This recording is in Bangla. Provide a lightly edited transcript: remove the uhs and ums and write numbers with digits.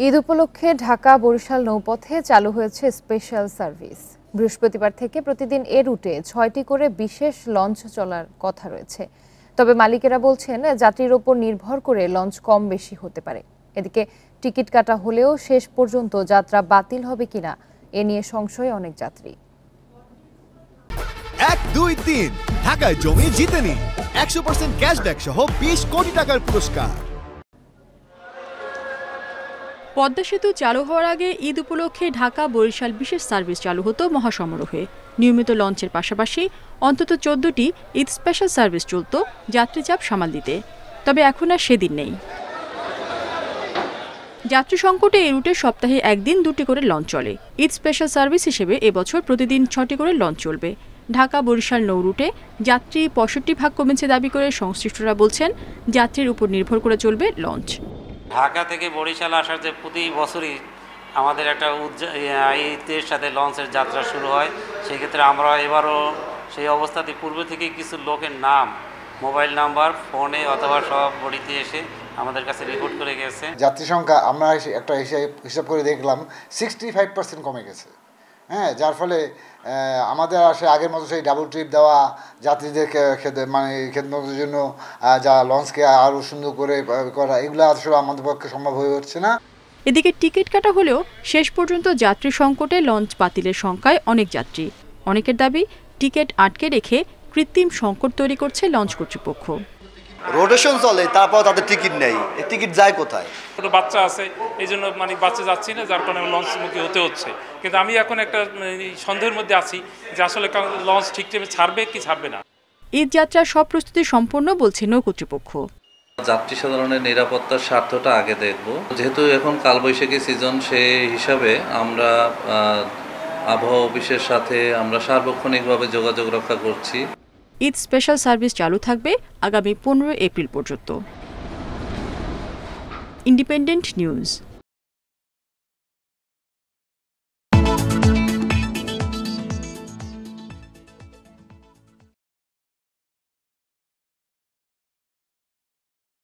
ঈদ উপলক্ষে ঢাকা বরিশাল নৌপথে চালু হয়েছে স্পেশাল সার্ভিস। বৃহস্পতিবার থেকে প্রতিদিন এ রুটে ৬টি করে বিশেষ লঞ্চ চলার কথা রয়েছে। তবে মালিকেরা বলছেন যাত্রীর ওপর নির্ভর করে লঞ্চ কম বেশি হতে পারে। এদিকে টিকিট কাটা হলেও শেষ পর্যন্ত যাত্রা বাতিল হবে কিনা এ নিয়ে সংশয় অনেক যাত্রী। ১, ২, ৩ ঢাকায় জমি জিতে নিন ১০০% ক্যাশব্যাক সহ ২০ কোটি টাকার পুরস্কার। পদ্মা সেতু চালু হওয়ার আগে ঈদ উপলক্ষে ঢাকা বরিশাল বিশেষ সার্ভিস চালু হতো মহাসমারোহে। নিয়মিত লঞ্চের পাশাপাশি অন্তত ১৪টি ঈদ স্পেশাল সার্ভিস চলত যাত্রী চাপ সামাল দিতে। তবে এখন আর সেদিন নেই। যাত্রী সংকটে এই রুটে সপ্তাহে একদিন ২টি করে লঞ্চ চলে। ঈদ স্পেশাল সার্ভিস হিসেবে এবছর প্রতিদিন ৬টি করে লঞ্চ চলবে। ঢাকা বরিশাল নৌ রুটে যাত্রী ৬৫% কমেছে দাবি করে সংশ্লিষ্টরা বলছেন যাত্রীর উপর নির্ভর করে চলবে লঞ্চ। ঢাকা থেকে বরিশাল আসার যে প্রতি বছরই আমাদের একটা ঈদের সাথে লঞ্চের যাত্রা শুরু হয়, সেক্ষেত্রে আমরা এবারও সেই অবস্থাতে পূর্বে থেকে কিছু লোকের নাম, মোবাইল নাম্বার, ফোনে অথবা সব বডিতে এসে আমাদের কাছে রিপোর্ট করে গেছে। যাত্রী সংখ্যা আমরা একটা হিসাব করে দেখলাম 65% কমে গেছে। হ্যাঁ, যার ফলে আমাদের আসে আগের মতো সেই ডাবল ট্রিপ দেওয়া, যাত্রীদের খেদমতের জন্য যা লঞ্চকে আরও সুন্দর করে করা, এগুলো আসলে আমাদের পক্ষে সম্ভব হয়ে উঠছে না। এদিকে টিকিট কাটা হলেও শেষ পর্যন্ত যাত্রী সংকটে লঞ্চ বাতিলের সংখ্যায় অনেক যাত্রী। অনেকের দাবি টিকিট আটকে রেখে কৃত্রিম সংকট তৈরি করছে লঞ্চ কর্তৃপক্ষ। রোটেশন চলে, তারপর তাদের টিকিট নেই, টিকিট যায় কোথায়? ছোটো বাচ্চা আছে, এই জন্য বাচ্চা যাচ্ছি না, যার কারণে লঞ্চমুখী হতে হচ্ছে। কিন্তু আমি এখন একটা সন্দেহের মধ্যে আছি যে আসলে লঞ্চ ঠিক টাইমে ছাড়বে কি ছাড়বে না। ঈদ যাত্রার সব প্রস্তুতি সম্পন্ন বলছে নৌ কর্তৃপক্ষ। যাত্রী সাধারণের নিরাপত্তার স্বার্থটা আগে দেখব। যেহেতু এখন কালবৈশাখী সিজন, সেই হিসাবে আমরা আবহাওয়া অফিসের সাথে আমরা সার্বক্ষণিকভাবে যোগাযোগ রক্ষা করছি। ঈদ স্পেশাল সার্ভিস চালু থাকবে আগামী 15 এপ্রিল পর্যন্ত। Independent news.